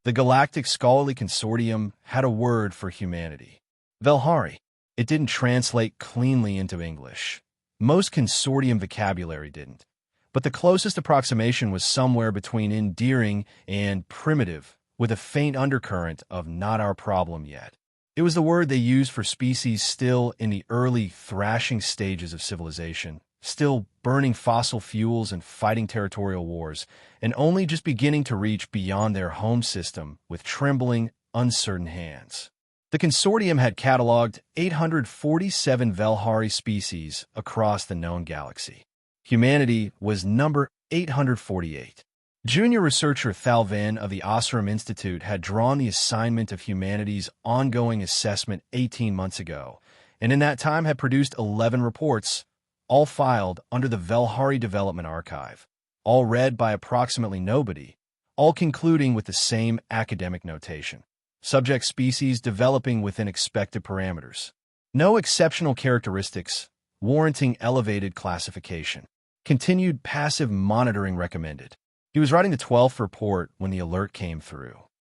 The Galactic Scholarly Consortium had a word for humanity. Velhari. It didn't translate cleanly into English. Most Consortium vocabulary didn't. But the closest approximation was somewhere between endearing and primitive, with a faint undercurrent of not our problem yet. It was the word they used for species still in the early thrashing stages of civilization, still burning fossil fuels and fighting territorial wars, and only just beginning to reach beyond their home system with trembling, uncertain hands. The Consortium had cataloged 847 Velhari species across the known galaxy. Humanity was number 848. Junior researcher Thalvin of the Osram Institute had drawn the assignment of humanity's ongoing assessment 18 months ago, and in that time had produced 11 reports, all filed under the Velhari Development Archive, all read by approximately nobody, all concluding with the same academic notation. Subject species developing within expected parameters. No exceptional characteristics warranting elevated classification. Continued passive monitoring recommended. He was writing the 12th report when the alert came through.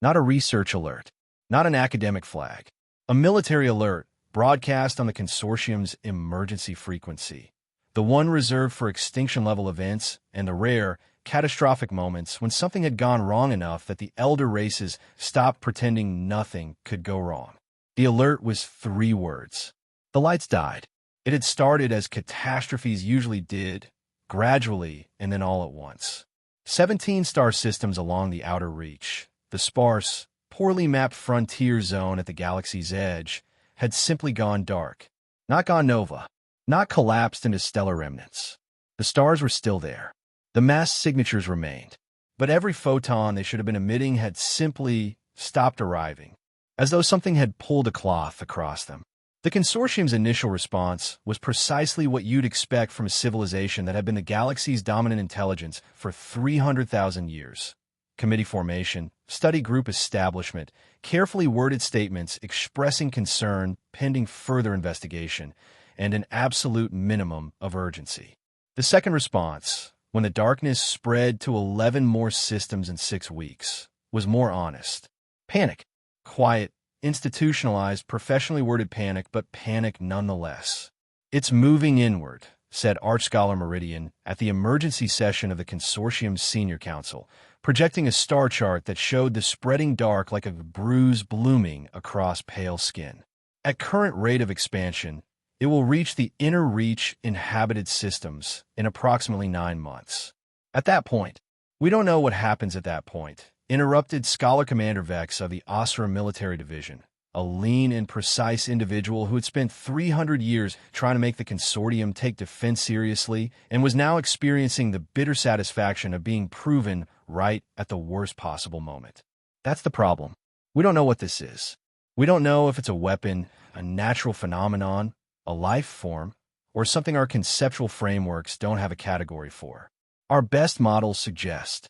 Not a research alert, not an academic flag. A military alert broadcast on the Consortium's emergency frequency. The one reserved for extinction-level events and the rare, catastrophic moments when something had gone wrong enough that the elder races stopped pretending nothing could go wrong. The alert was 3 words. The lights died. It had started as catastrophes usually did, gradually and then all at once. 17 star systems along the outer reach, the sparse, poorly mapped frontier zone at the galaxy's edge, had simply gone dark. Not gone nova, not collapsed into stellar remnants. The stars were still there. The mass signatures remained. But every photon they should have been emitting had simply stopped arriving, as though something had pulled a cloth across them. The Consortium's initial response was precisely what you'd expect from a civilization that had been the galaxy's dominant intelligence for 300,000 years. Committee formation, study group establishment, carefully worded statements expressing concern pending further investigation, and an absolute minimum of urgency. The second response, when the darkness spread to 11 more systems in 6 weeks, was more honest. Panic. Quiet, institutionalized, professionally worded panic, but panic nonetheless. It's moving inward, said Archscholar Meridian at the emergency session of the Consortium's Senior Council, projecting a star chart that showed the spreading dark like a bruise blooming across pale skin. At current rate of expansion, it will reach the inner reach inhabited systems in approximately 9 months. At that point, we don't know what happens at that point, interrupted Scholar Commander Vex of the Osram Military Division, a lean and precise individual who had spent 300 years trying to make the Consortium take defense seriously and was now experiencing the bitter satisfaction of being proven right at the worst possible moment. That's the problem. We don't know what this is. We don't know if it's a weapon, a natural phenomenon, a life form, or something our conceptual frameworks don't have a category for. Our best models suggest.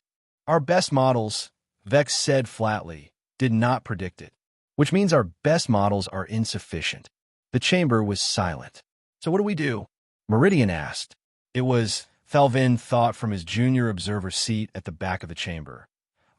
Our best models, Vex said flatly, did not predict it, which means our best models are insufficient. The chamber was silent. So what do we do? Meridian asked. It was, Thalvin thought from his junior observer seat at the back of the chamber.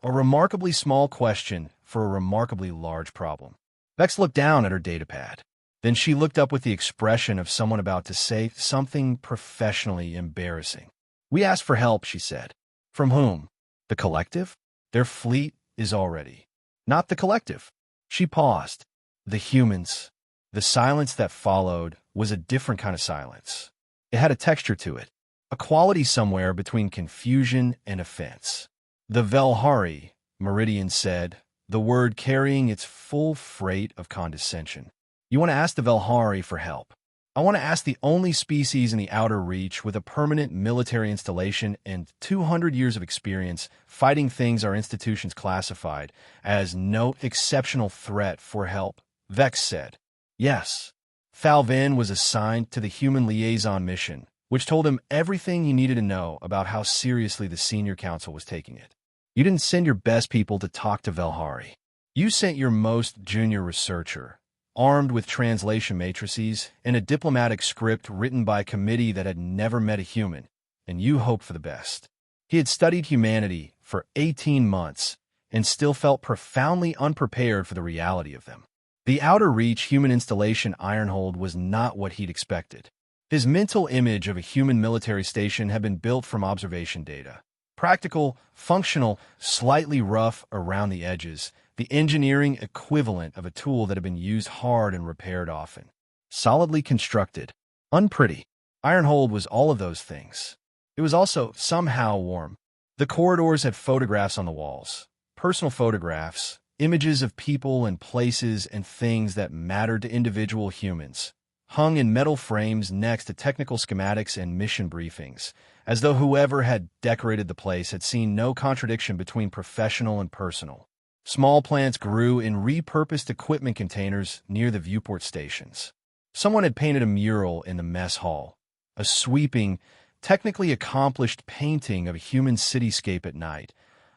A remarkably small question for a remarkably large problem. Vex looked down at her datapad. Then she looked up with the expression of someone about to say something professionally embarrassing. We asked for help, she said. From whom? The collective? Their fleet is already. Not the collective. She paused. The humans. The silence that followed was a different kind of silence. It had a texture to it, a quality somewhere between confusion and offense. The Velhari, Meridian said, the word carrying its full freight of condescension. You want to ask the Velhari for help. I want to ask the only species in the outer reach with a permanent military installation and 200 years of experience fighting things our institutions classified as no exceptional threat for help, Vex said. Yes. Thalvin was assigned to the Human Liaison mission, which told him everything he needed to know about how seriously the Senior Council was taking it. You didn't send your best people to talk to Velhari. You sent your most junior researcher, armed with translation matrices and a diplomatic script written by a committee that had never met a human, and you hoped for the best. He had studied humanity for 18 months and still felt profoundly unprepared for the reality of them. The Outer Reach human installation Ironhold was not what he'd expected. His mental image of a human military station had been built from observation data. Practical, functional, slightly rough around the edges, the engineering equivalent of a tool that had been used hard and repaired often. Solidly constructed. Unpretty. Ironhold was all of those things. It was also somehow warm. The corridors had photographs on the walls. Personal photographs, images of people and places and things that mattered to individual humans, hung in metal frames next to technical schematics and mission briefings, as though whoever had decorated the place had seen no contradiction between professional and personal. Small plants grew in repurposed equipment containers near the viewport stations. Someone had painted a mural in the mess hall, a sweeping, technically accomplished painting of a human cityscape at night,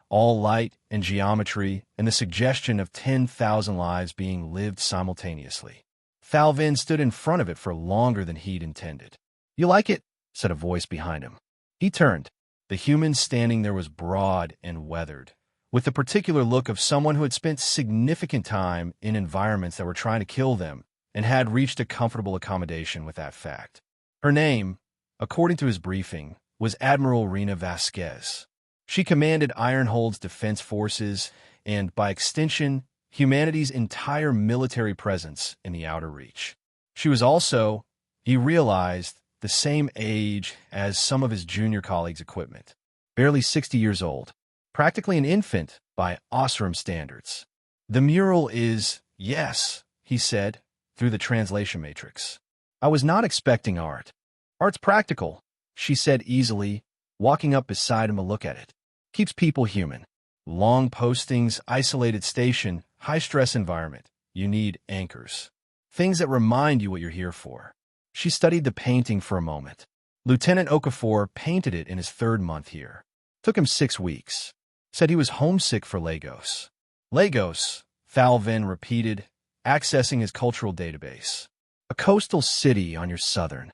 all light and geometry and the suggestion of 10,000 lives being lived simultaneously. Thalvin stood in front of it for longer than he'd intended. "You like it?" said a voice behind him. He turned. The human standing there was broad and weathered, with the particular look of someone who had spent significant time in environments that were trying to kill them and had reached a comfortable accommodation with that fact. Her name, according to his briefing, was Admiral Rena Vasquez. She commanded Ironhold's defense forces and, by extension, humanity's entire military presence in the Outer Reach. She was also, he realized, the same age as some of his junior colleagues' equipment. Barely 60 years old. Practically an infant by Osram standards. "The mural is, yes," he said, through the translation matrix. "I was not expecting art." "Art's practical," she said easily, walking up beside him to look at it. "Keeps people human. Long postings, isolated station, high-stress environment. You need anchors. Things that remind you what you're here for." She studied the painting for a moment. Lieutenant Okafor painted it in his 3rd month here. Took him 6 weeks. Said he was homesick for Lagos. "Lagos," Thalvin repeated, accessing his cultural database. "A coastal city on your southern."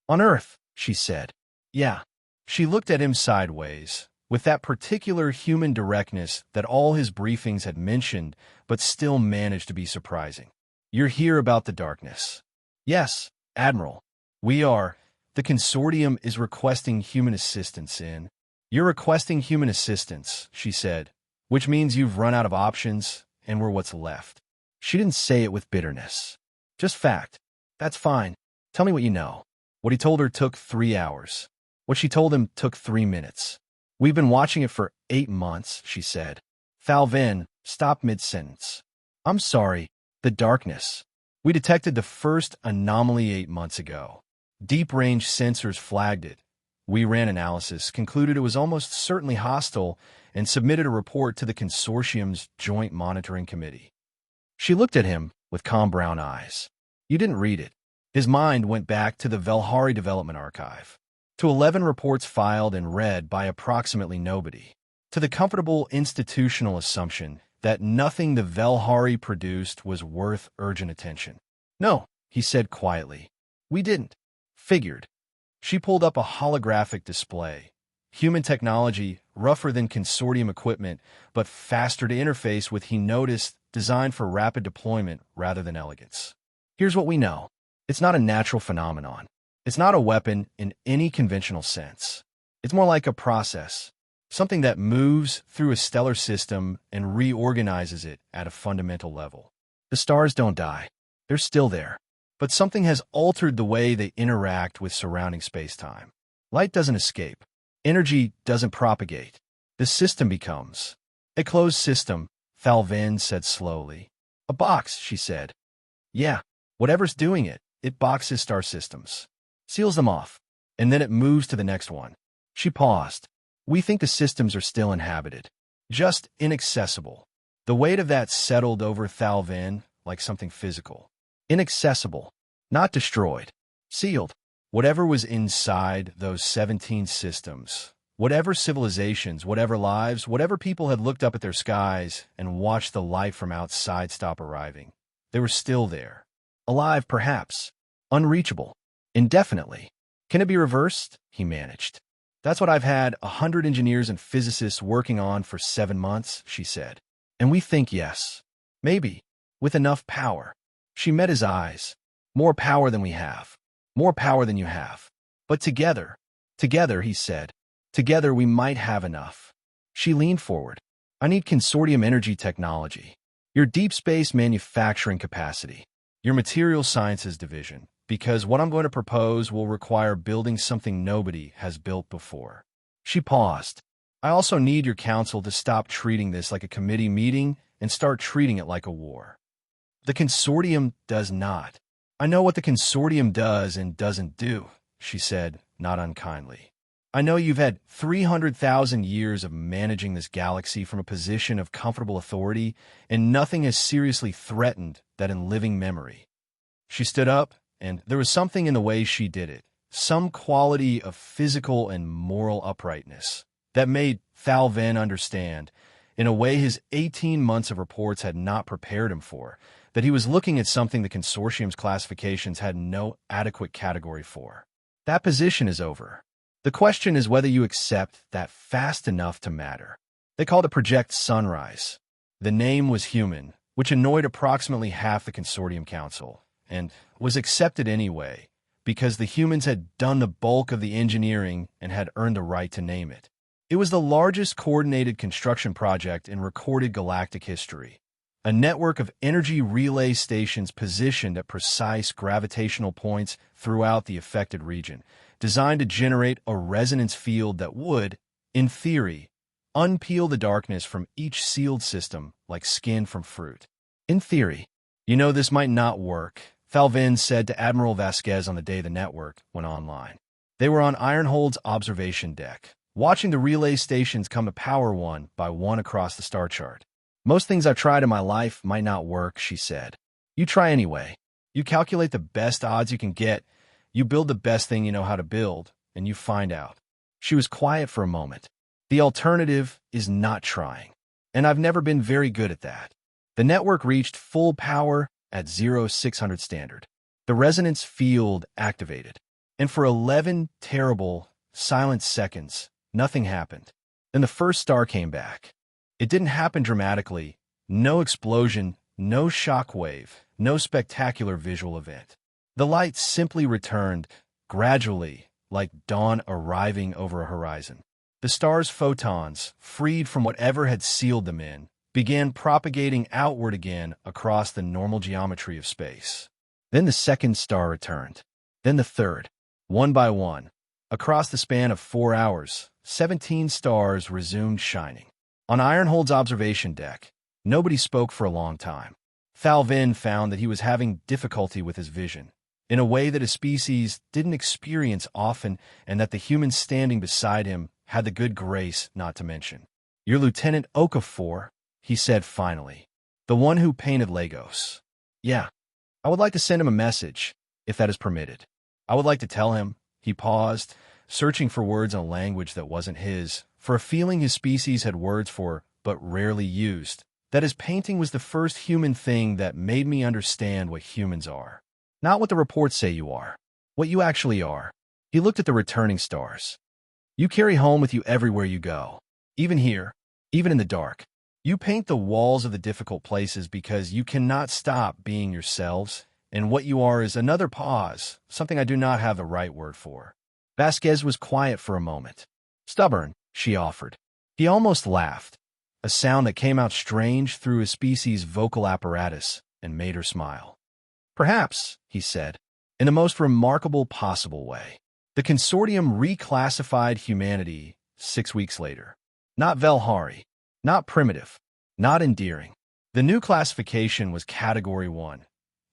"On Earth," she said. "Yeah." She looked at him sideways, with that particular human directness that all his briefings had mentioned, but still managed to be surprising. "You're here about the darkness." "Yes, Admiral. We are. The Consortium is requesting human assistance in." "You're requesting human assistance," she said, "which means you've run out of options, and we're what's left." She didn't say it with bitterness. Just fact. "That's fine. Tell me what you know." What he told her took 3 hours. What she told him took 3 minutes. "We've been watching it for 8 months, she said. Thalvin stopped mid-sentence. "I'm sorry. The darkness. We detected the first anomaly 8 months ago. Deep-range sensors flagged it. We ran analysis, concluded it was almost certainly hostile, and submitted a report to the Consortium's Joint Monitoring Committee." She looked at him with calm brown eyes. "You didn't read it." His mind went back to the Velhari Development Archive, to 11 reports filed and read by approximately nobody, to the comfortable institutional assumption that nothing the Velhari produced was worth urgent attention. "No," he said quietly. "We didn't." "Figured." She pulled up a holographic display. Human technology, rougher than Consortium equipment, but faster to interface with, he noticed, designed for rapid deployment rather than elegance. "Here's what we know. It's not a natural phenomenon. It's not a weapon in any conventional sense. It's more like a process, something that moves through a stellar system and reorganizes it at a fundamental level. The stars don't die. They're still there. But something has altered the way they interact with surrounding space-time. Light doesn't escape. Energy doesn't propagate. The system becomes a closed system," Thalvin said slowly. "A box," she said. "Yeah, whatever's doing it, it boxes star systems, seals them off, and then it moves to the next one." She paused. "We think the systems are still inhabited, just inaccessible." The weight of that settled over Thalvin like something physical. Inaccessible, not destroyed, sealed. Whatever was inside those 17 systems, whatever civilizations, whatever lives, whatever people had looked up at their skies and watched the light from outside stop arriving, they were still there. Alive, perhaps. Unreachable. Indefinitely. "Can it be reversed?" he managed. "That's what I've had 100 engineers and physicists working on for 7 months, she said. And we think yes. Maybe. With enough power. She met his eyes. More power than we have. More power than you have. But together, he said, together we might have enough. She leaned forward. I need Consortium energy technology. Your deep space manufacturing capacity. Your material sciences division. Because what I'm going to propose will require building something nobody has built before. She paused. I also need your counsel to stop treating this like a committee meeting and start treating it like a war. The Consortium does not. I know what the Consortium does and doesn't do, she said, not unkindly. I know you've had 300,000 years of managing this galaxy from a position of comfortable authority, and nothing has seriously threatened that in living memory. She stood up, and there was something in the way she did it, some quality of physical and moral uprightness, that made Thalvin understand, in a way his 18 months of reports had not prepared him for, that he was looking at something the Consortium's classifications had no adequate category for. That position is over. The question is whether you accept that fast enough to matter. They called it Project Sunrise. The name was human, which annoyed approximately half the Consortium Council, and was accepted anyway, because the humans had done the bulk of the engineering and had earned the right to name it. It was the largest coordinated construction project in recorded galactic history. A network of energy relay stations positioned at precise gravitational points throughout the affected region, designed to generate a resonance field that would, in theory, unpeel the darkness from each sealed system like skin from fruit. In theory. You know this might not work, Thalvin said to Admiral Vasquez on the day the network went online. They were on Ironhold's observation deck, watching the relay stations come to power one by one across the star chart. Most things I've tried in my life might not work, she said. You try anyway. You calculate the best odds you can get, you build the best thing you know how to build, and you find out. She was quiet for a moment. The alternative is not trying. And I've never been very good at that. The network reached full power at 0600 standard. The resonance field activated. And for 11 terrible, silent seconds, nothing happened. Then the first star came back. It didn't happen dramatically. No explosion, no shockwave, no spectacular visual event. The light simply returned, gradually, like dawn arriving over a horizon. The star's photons, freed from whatever had sealed them in, began propagating outward again across the normal geometry of space. Then the second star returned. Then the third. One by one. Across the span of 4 hours, 17 stars resumed shining. On Ironhold's observation deck, nobody spoke for a long time. Thalvin found that he was having difficulty with his vision, in a way that his species didn't experience often, and that the humans standing beside him had the good grace not to mention. You're Lieutenant Okafor, he said finally. The one who painted Lagos. Yeah. I would like to send him a message, if that is permitted. I would like to tell him, he paused, searching for words in a language that wasn't his, for a feeling his species had words for, but rarely used, that his painting was the first human thing that made me understand what humans are. Not what the reports say you are. What you actually are. He looked at the returning stars. You carry home with you everywhere you go. Even here. Even in the dark. You paint the walls of the difficult places because you cannot stop being yourselves, and what you are is another pause, something I do not have the right word for. Vasquez was quiet for a moment. Stubborn, she offered. He almost laughed, a sound that came out strange through his species' vocal apparatus and made her smile. Perhaps, he said, in the most remarkable possible way. The Consortium reclassified humanity 6 weeks later. Not Velhari, not primitive, not endearing. The new classification was Category 1,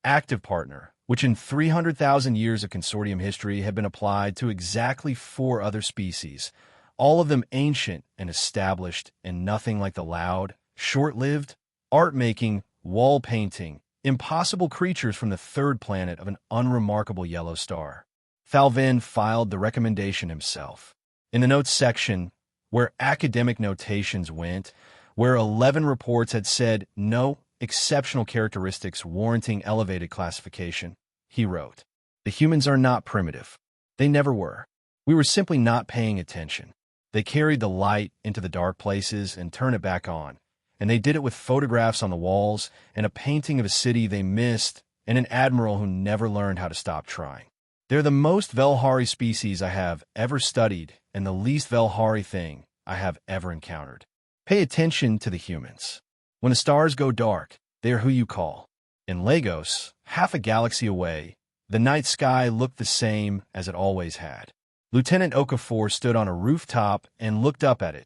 active partner, which in 300,000 years of Consortium history had been applied to exactly 4 other species, all of them ancient and established, and nothing like the loud, short-lived, art-making, wall-painting, impossible creatures from the third planet of an unremarkable yellow star. Thalvin filed the recommendation himself. In the notes section, where academic notations went, where 11 reports had said no exceptional characteristics warranting elevated classification, he wrote, "The humans are not primitive. They never were. We were simply not paying attention. They carried the light into the dark places and turned it back on, And they did it with photographs on the walls, and a painting of a city they missed, and an admiral who never learned how to stop trying. They're the most Velhari species I have ever studied, and the least Velhari thing I have ever encountered. Pay attention to the humans. When the stars go dark, they are who you call. In Lagos, half a galaxy away, the night sky looked the same as it always had. Lieutenant Okafor stood on a rooftop and looked up at it,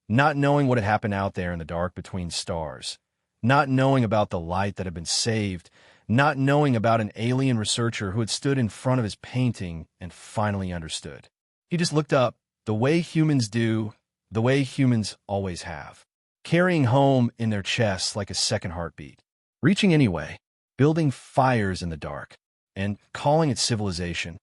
not knowing what had happened out there in the dark between stars, not knowing about the light that had been saved, not knowing about an alien researcher who had stood in front of his painting and finally understood. He just looked up, the way humans do, the way humans always have, carrying home in their chests like a second heartbeat, reaching anyway, building fires in the dark, and calling it civilization.